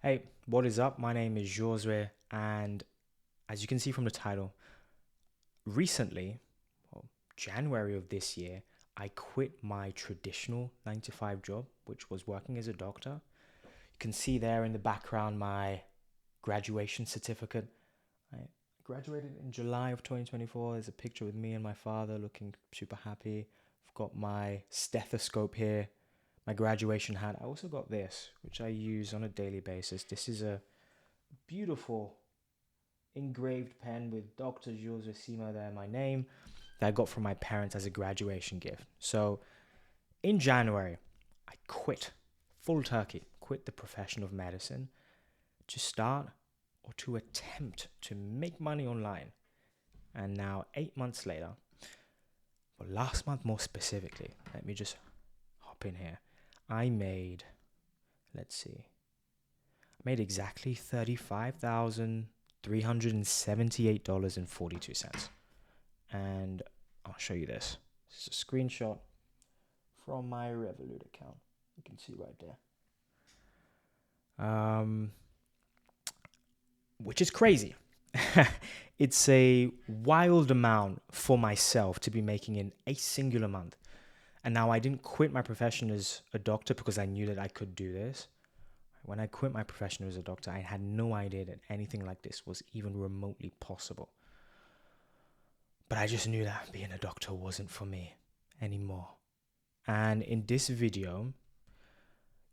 Hey, what is up? My name is Josue, and as you can see from the title, recently, well, January of this year, I quit my traditional 9 to 5 job, which was working as a doctor. You can see there in the background my graduation certificate. I graduated in July of 2024. There's a picture with me and my father looking super happy. I've got my stethoscope here, my graduation hat. I also got this, which I use on a daily basis. This is a beautiful engraved pen with Dr. Jules Simo there, my name, that I got from my parents as a graduation gift. So in January, I quit full turkey, quit the profession of medicine to start or to attempt to make money online. And now, 8 months later, well, last month more specifically, let me just hop in here. I made, let's see, I made exactly $35,378.42. And I'll show you this. This is a screenshot from my Revolut account. You can see right there. Which is crazy. It's a wild amount for myself to be making in a singular month. And now I didn't quit my profession as a doctor because I knew that I could do this. When I quit my profession as a doctor, I had no idea that anything like this was even remotely possible. But I just knew that being a doctor wasn't for me anymore. And in this video,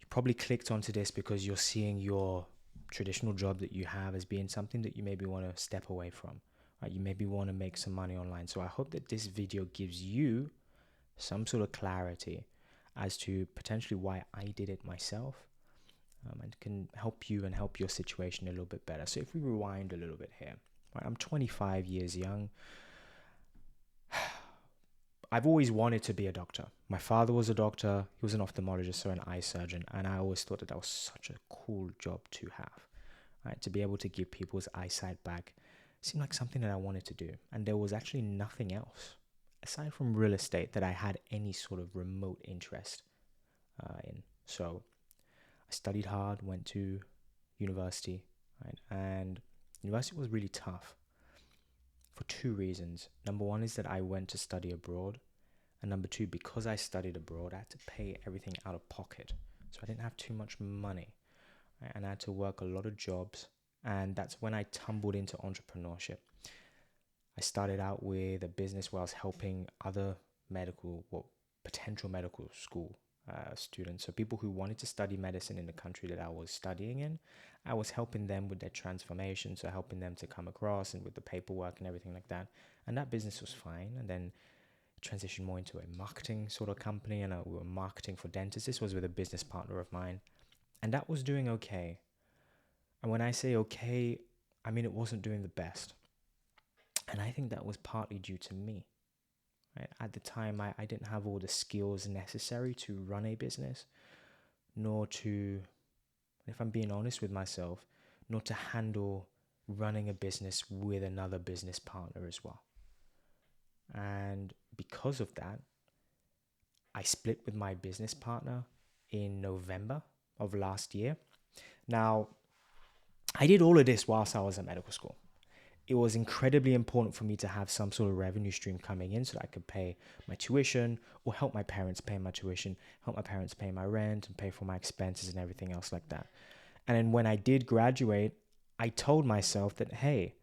you probably clicked onto this because you're seeing your traditional job that you have as being something that you maybe want to step away from, right? You maybe want to make some money online. So I hope that this video gives you some sort of clarity as to potentially why I did it myself, and can help you and help your situation a little bit better. So if we rewind a little bit here, right? I'm 25 years young. I've always wanted to be a doctor. My father was a doctor. He was an ophthalmologist or an eye surgeon. And I always thought that that was such a cool job to have, right? To be able to give people's eyesight back seemed like something that I wanted to do. And there was actually nothing else, aside from real estate, that I had any sort of remote interest in. So I studied hard, went to university, right? And university was really tough for two reasons. Number one is that I went to study abroad. And number two, because I studied abroad, I had to pay everything out of pocket. So I didn't have too much money, right? And I had to work a lot of jobs. And that's when I tumbled into entrepreneurship. I started out with a business where I was helping other potential medical school students. So people who wanted to study medicine in the country that I was studying in, I was helping them with their transformation. So helping them to come across and with the paperwork and everything like that. And that business was fine. And then transitioned more into a marketing sort of company, and we were marketing for dentists. This was with a business partner of mine, and that was doing okay. And when I say okay, I mean it wasn't doing the best. And I think that was partly due to me. Right? At the time, I didn't have all the skills necessary to run a business, nor to, if I'm being honest with myself, nor to handle running a business with another business partner as well. And because of that, I split with my business partner in November of last year. Now, I did all of this whilst I was at medical school. It was incredibly important for me to have some sort of revenue stream coming in so that I could pay my tuition or help my parents pay my tuition, help my parents pay my rent and pay for my expenses and everything else like that. And then when I did graduate, I told myself that, hey,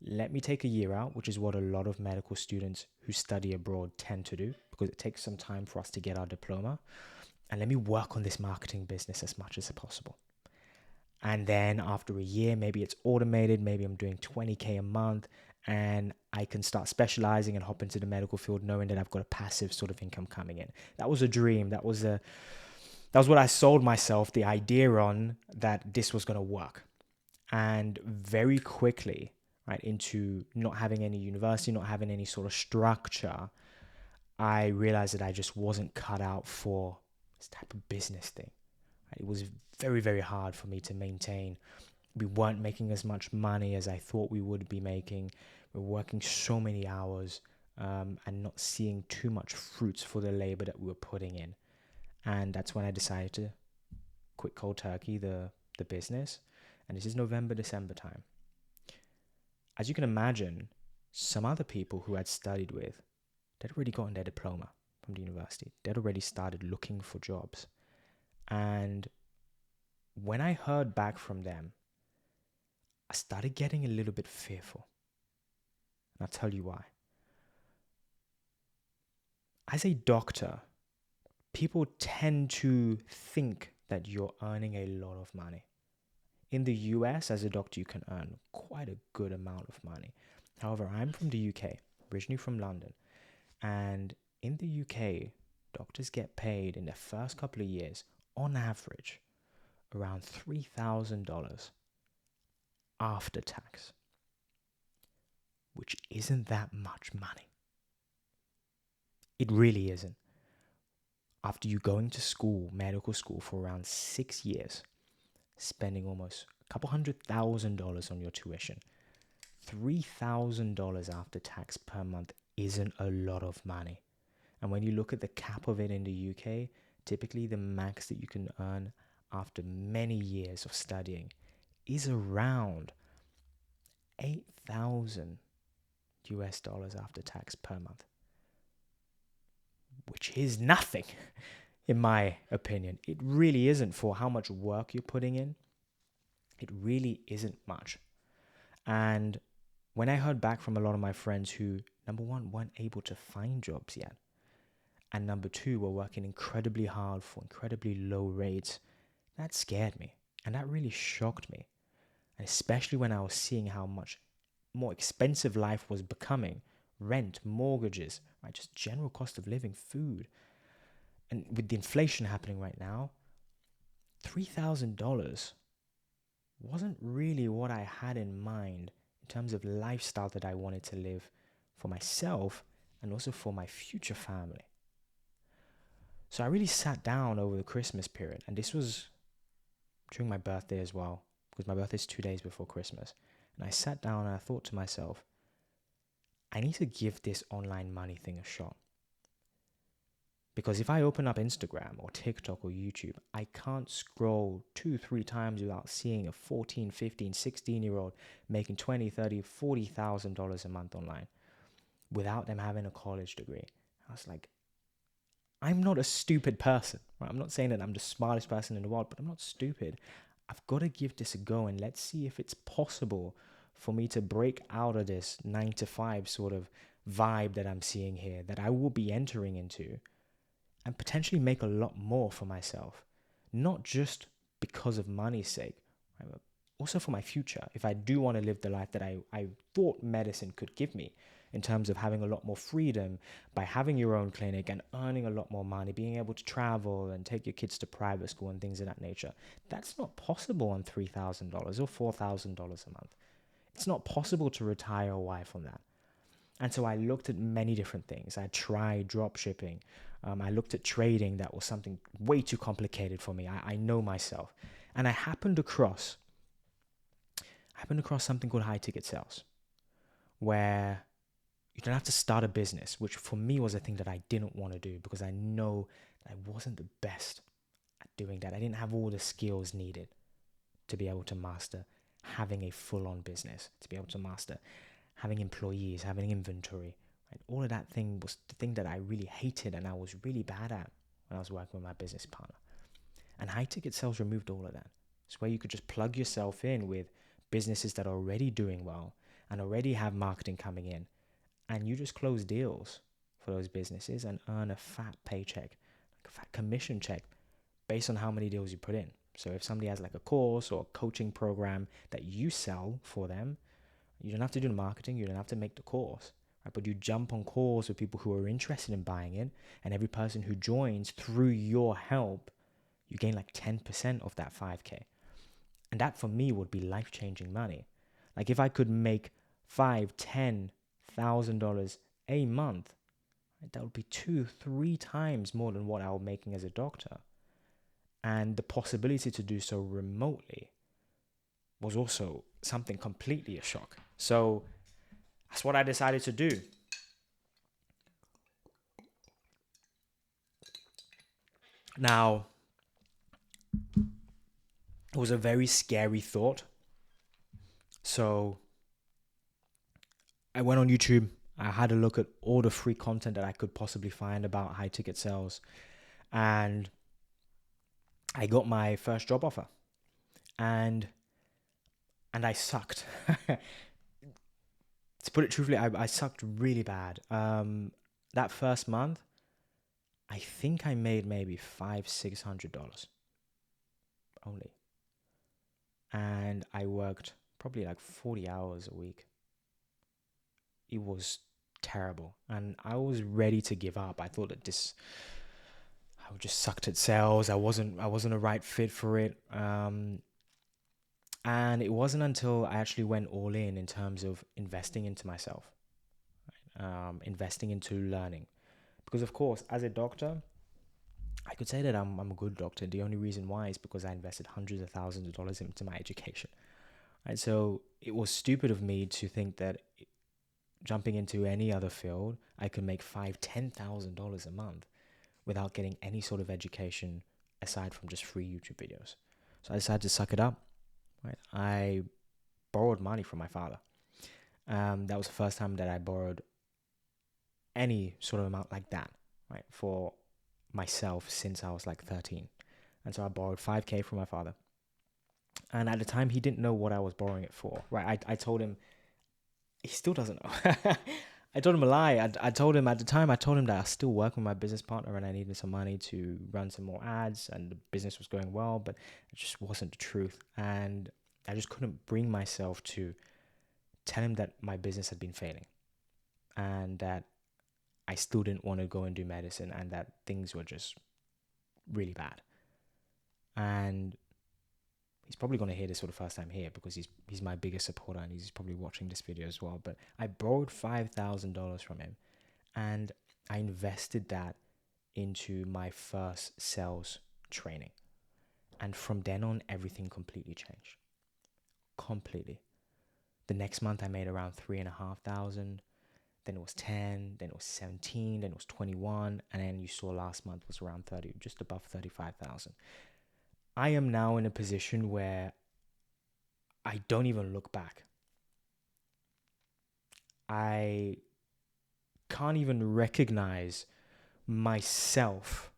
let me take a year out, which is what a lot of medical students who study abroad tend to do because it takes some time for us to get our diploma. And let me work on this marketing business as much as possible. And then after a year, maybe it's automated, maybe I'm doing 20K a month, and I can start specializing and hop into the medical field knowing that I've got a passive sort of income coming in. That was a dream. That was what I sold myself the idea on, that this was going to work. And very quickly, right, into not having any university, not having any sort of structure, I realized that I just wasn't cut out for this type of business thing. Right? It was very, very hard for me to maintain. We weren't making as much money as I thought we would be making. We were working so many hours, and not seeing too much fruits for the labor that we were putting in. And that's when I decided to quit cold turkey, the the business, and this is November, December time. As you can imagine, some other people who I'd studied with, they'd already gotten their diploma from the university. They'd already started looking for jobs. And when I heard back from them, I started getting a little bit fearful. And I'll tell you why. As a doctor, people tend to think that you're earning a lot of money. In the US, as a doctor, you can earn quite a good amount of money. However, I'm from the UK, originally from London. And in the UK, doctors get paid in their first couple of years, on average, around $3,000 after tax, which isn't that much money. It really isn't. After you going to school, medical school, for around 6 years, spending almost a couple $100,000 on your tuition, $3,000 after tax per month isn't a lot of money. And when you look at the cap of it in the UK, typically the max that you can earn after many years of studying is around 8,000 US dollars after tax per month, which is nothing, in my opinion. It really isn't for how much work you're putting in. It really isn't much. And when I heard back from a lot of my friends who, number one, weren't able to find jobs yet, and number two, were working incredibly hard for incredibly low rates, that scared me. And that really shocked me. And especially when I was seeing how much more expensive life was becoming. Rent, mortgages, right? Just general cost of living, food. And with the inflation happening right now, $3,000 wasn't really what I had in mind in terms of lifestyle that I wanted to live for myself and also for my future family. So I really sat down over the Christmas period, and this was during my birthday as well, because my birthday is 2 days before Christmas. And I sat down and I thought to myself, I need to give this online money thing a shot. Because if I open up Instagram or TikTok or YouTube, I can't scroll 2-3 times without seeing a 14, 15, 16-year-old making $20, $30, $40,000 a month online without them having a college degree. I was like, I'm not a stupid person, right? I'm not saying that I'm the smartest person in the world, but I'm not stupid. I've got to give this a go, and let's see if it's possible for me to break out of this 9-to-5 sort of vibe that I'm seeing here, that I will be entering into, and potentially make a lot more for myself. Not just because of money's sake, right? But also for my future. If I do want to live the life that I thought medicine could give me, in terms of having a lot more freedom by having your own clinic and earning a lot more money, being able to travel and take your kids to private school and things of that nature. That's not possible on $3,000 or $4,000 a month. It's not possible to retire a wife on that. And so I looked at many different things. I tried drop shipping. I looked at trading. That was something way too complicated for me. I know myself. And I happened across something called high ticket sales, where you don't have to start a business, which for me was a thing that I didn't want to do because I know that I wasn't the best at doing that. I didn't have all the skills needed to be able to master having a full-on business, to be able to master having employees, having inventory. Right? All of that thing was the thing that I really hated and I was really bad at when I was working with my business partner. And high ticket sales removed all of that. It's where you could just plug yourself in with businesses that are already doing well and already have marketing coming in. And you just close deals for those businesses and earn a fat paycheck, like a fat commission check based on how many deals you put in. So if somebody has like a course or a coaching program that you sell for them, you don't have to do the marketing, you don't have to make the course, right? But you jump on calls with people who are interested in buying it, and every person who joins through your help, you gain like 10% of that 5K. And that for me would be life-changing money. Like if I could make $5,000-$10,000 a month, that would be 2-3 times more than what I was making as a doctor. And the possibility to do so remotely was also something completely a shock. So that's what I decided to do. Now, It was a very scary thought. So I went on YouTube. I had a look at all the free content that I could possibly find about high ticket sales. And I got my first job offer. And I sucked. To put it truthfully, I sucked really bad. That first month, I think I made maybe $500-600 only, and I worked probably like 40 hours a week. It was terrible, and I was ready to give up. I thought that I just sucked at sales. I wasn't a right fit for it. And it wasn't until I actually went all in terms of investing into myself, investing into learning. Because of course, as a doctor, I could say that I'm a good doctor. The only reason why is because I invested hundreds of thousands of dollars into my education. Right? So it was stupid of me to think that jumping into any other field, I could make $5,000-10,000 a month without getting any sort of education aside from just free YouTube videos. So I decided to suck it up. Right? I borrowed money from my father. That was the first time that I borrowed any sort of amount like that, right, for myself since I was like 13. And so I borrowed 5K from my father. And at the time, he didn't know what I was borrowing it for, right? I told him, he still doesn't know. I told him a lie. I told him at the time, I told him that I was still working with my business partner and I needed some money to run some more ads and the business was going well, but it just wasn't the truth. And I just couldn't bring myself to tell him that my business had been failing and that I still didn't want to go and do medicine and that things were just really bad. And he's probably going to hear this for the first time here because he's my biggest supporter and he's probably watching this video as well. But I borrowed $5,000 from him and I invested that into my first sales training. And from then on, everything completely changed. Completely. The next month I made around 3,500. Then it was 10, then it was 17, then it was 21, and then you saw last month was around 30, just above 35,000. I am now in a position where I don't even look back. I can't even recognize myself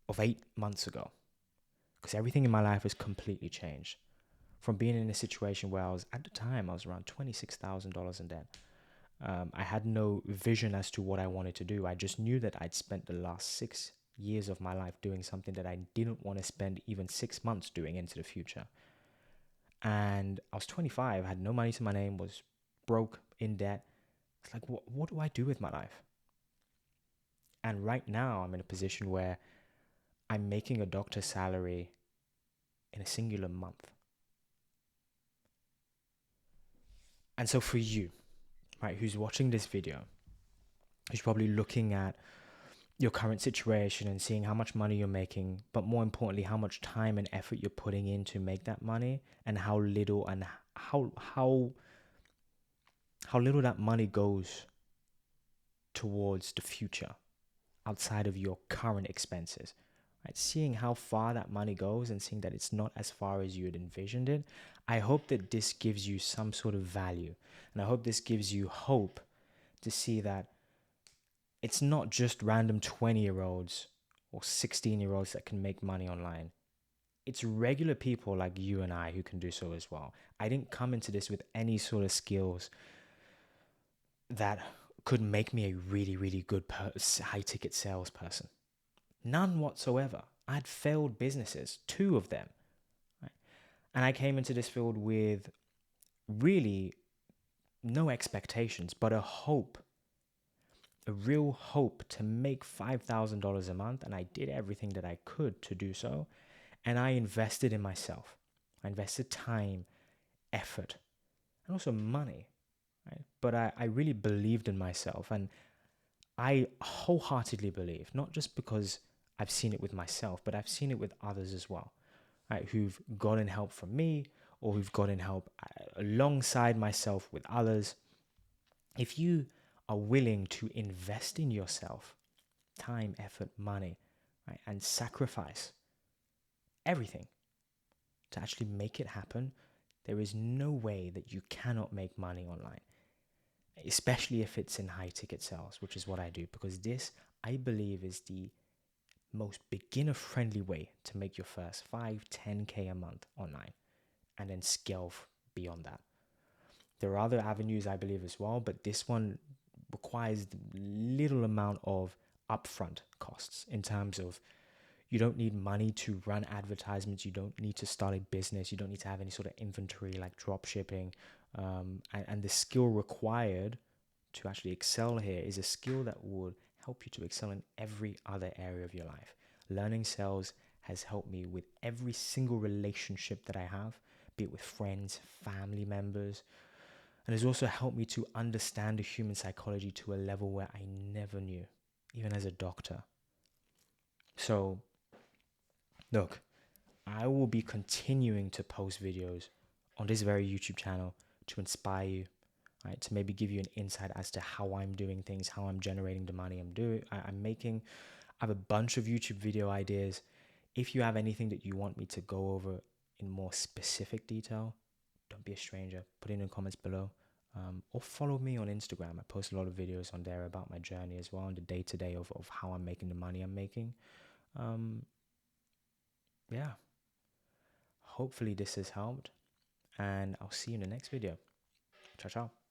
of 8 months ago because everything in my life has completely changed. From being in a situation where at the time, I was around $26,000 in debt. I had no vision as to what I wanted to do. I just knew that I'd spent the last 6 years of my life doing something that I didn't want to spend even 6 months doing into the future. And I was 25, had no money to my name, was broke, in debt. It's like, what do I do with my life? And right now, I'm in a position where I'm making a doctor's salary in a singular month. And so for you, right, who's watching this video, who's probably looking at your current situation and seeing how much money you're making, but more importantly, how much time and effort you're putting in to make that money and how little and how little that money goes towards the future outside of your current expenses. Right? Seeing how far that money goes and seeing that it's not as far as you had envisioned it, I hope that this gives you some sort of value. And I hope this gives you hope to see that it's not just random 20-year-olds or 16-year-olds that can make money online. It's regular people like you and I who can do so as well. I didn't come into this with any sort of skills that could make me a really, really good high-ticket salesperson. None whatsoever. I'd failed businesses, 2 of them. Right? And I came into this field with really no expectations, but a hope, a real hope to make $5,000 a month. And I did everything that I could to do so. And I invested in myself. I invested time, effort, and also money. Right? But I really believed in myself. And I wholeheartedly believe, not just because I've seen it with myself, but I've seen it with others as well, right? Who've gotten help from me or who've gotten help alongside myself with others. If you are willing to invest in yourself, time, effort, money, right, and sacrifice, everything to actually make it happen. There is no way that you cannot make money online, especially if it's in high ticket sales, which is what I do, because this, I believe, is the most beginner friendly way to make your first 5-10K a month online and then scale beyond that. There are other avenues, I believe, as well, but this one requires little amount of upfront costs in terms of you don't need money to run advertisements. You don't need to start a business. You don't need to have any sort of inventory like drop shipping. And the skill required to actually excel here is a skill that would help you to excel in every other area of your life. Learning sales has helped me with every single relationship that I have, be it with friends, family members, and has also helped me to understand the human psychology to a level where I never knew, even as a doctor. So, look, I will be continuing to post videos on this very YouTube channel to inspire you, right? To maybe give you an insight as to how I'm doing things, how I'm generating the money I'm making. I have a bunch of YouTube video ideas. If you have anything that you want me to go over in more specific detail, don't be a stranger. Put it in the comments below. Or follow me on Instagram. I post a lot of videos on there about my journey as well and the day-to-day of how I'm making the money I'm making. Yeah. Hopefully this has helped, and I'll see you in the next video. Ciao, ciao.